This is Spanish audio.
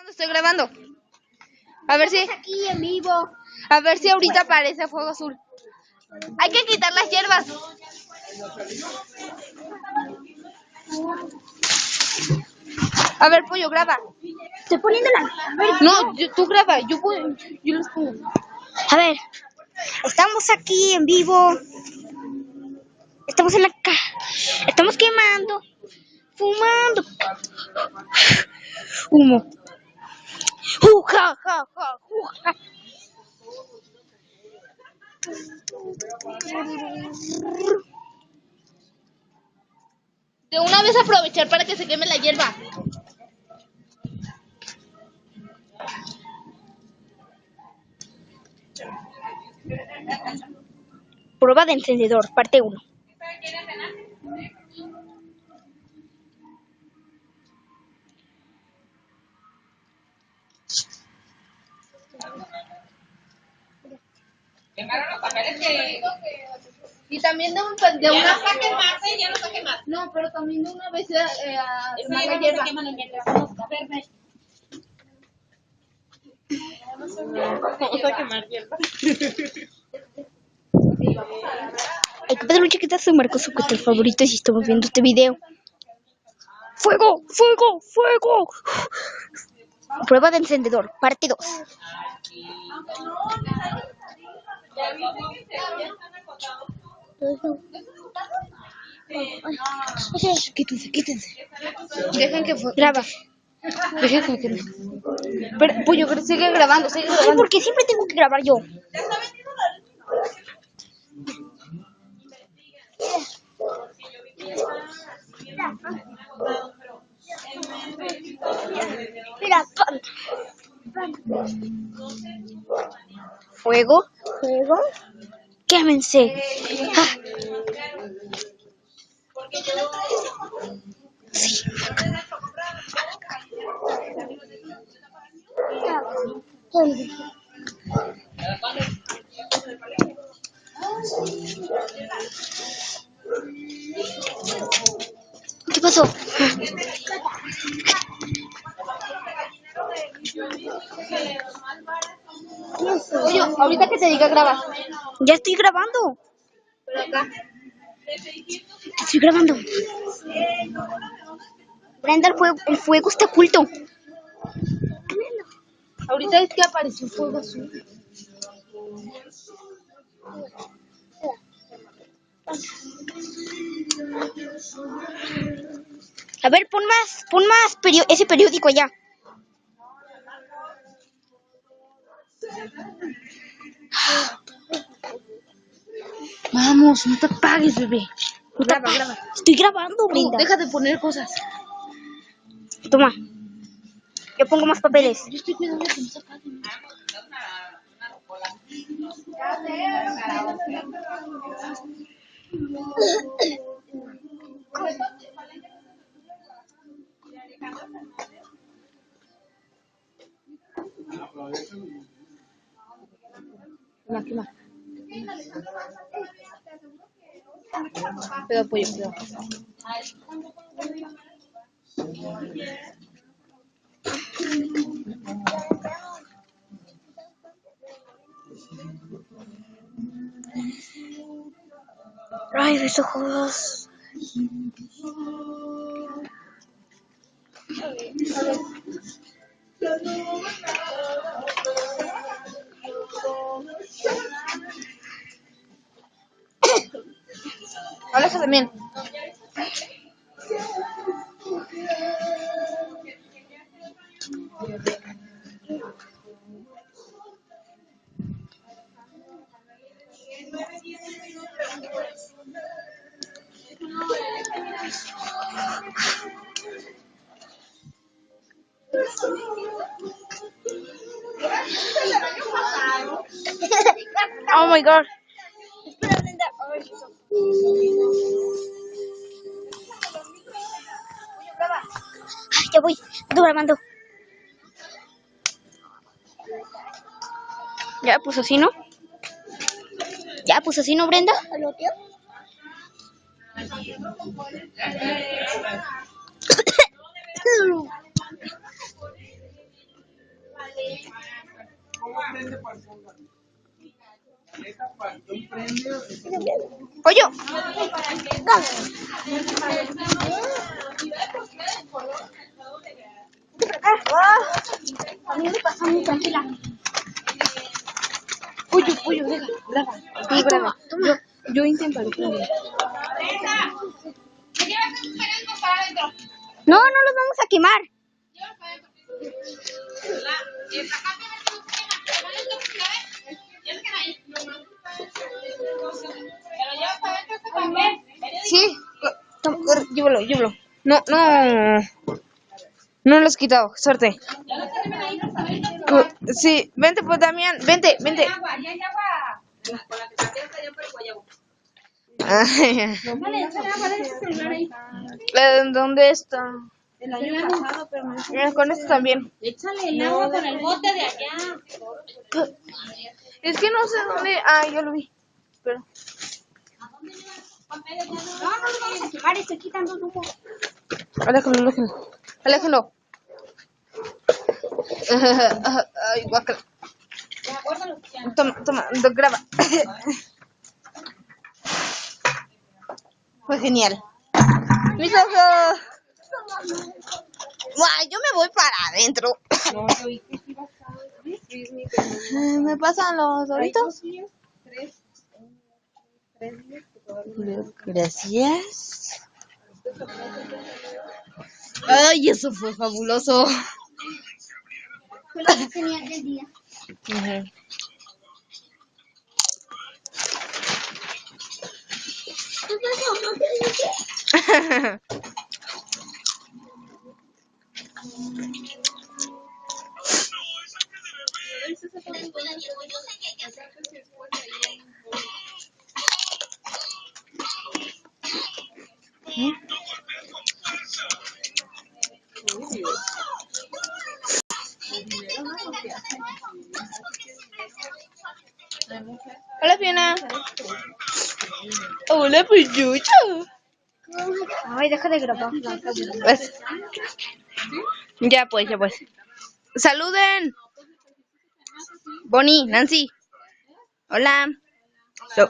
Estoy grabando. A ver si aquí en vivo. A ver si ahorita aparece fuego azul. Hay que quitar las hierbas. A ver, pollo, graba. Estoy poniéndola. No, tú graba. Yo los pongo. A ver, estamos aquí en vivo. Estamos en la estamos quemando, fumando humo. Ja, ja, ja, ja. De una vez aprovechar para que se queme la hierba. Prueba de encendedor, parte 1. Quemaron los papeles que... Y también de una... Ya no saquen más, ya no saquen más. No, pero también de una vez a quemar la No hierba. se queman las hierbas. Vamos a ver, ve. Vamos a quemar hierbas. Hay que pedir un chiquito a su marco su cuenta favorito si estamos viendo este video. ¡Fuego! ¡Fuego! ¡Fuego! Prueba de encendedor, parte 2. Quítense. Dejen que Graba. Dejen que queme. Pero, pollo, pero sigue grabando. Ay, ¿por qué siempre tengo que grabar yo? Mira, fuego, quémense. Ah. Sí. ¿Qué pasó? Pollo, ahorita que te diga graba. Ya estoy grabando. Pero acá. Estoy grabando. Brenda, el fuego está oculto. Ahorita es que apareció fuego azul. A ver, pon más ese periódico allá. Vamos, no te apagues, bebé. Graba. Estoy grabando, Brenda. Deja de poner cosas. Toma. Yo pongo más papeles. Yo estoy cuidando que no se apaguen. Quema. Cuidado, pollo, cuidado. Ay, mis ojos. Aleja también. Oh my god. Ay, ya voy. Estoy grabando. Ya, pues así, ¿no? Ya, pues así, ¿no, Brenda? Pollo. A mí me pasa muy tranquila. Pollo, graba. Sí, graba. Yo intento. No, no los vamos a quemar. Sí, llévalo. No los he quitado, suerte. Sí, vente pues Damián, vente. ¿Dónde está? El año pasado, pero no. Con esto también. Échale el agua con el bote de allá. Es que no sé dónde. Ah, yo lo vi. Pero. No los vamos a quemar, estoy quitando el humo. Aléjenlo. Ay, guácala. Toma, graba. Fue genial. Mis ojos. Guay, yo me voy para adentro. ¿Me pasan los doritos? Gracias. Ay, eso fue fabuloso. Fue lo que tenía del día. Hola, Fiona. Hola, Puyucho. Ay, deja de grabar. Pues. Ya pues. Saluden. Bonnie, Nancy. Hola. So.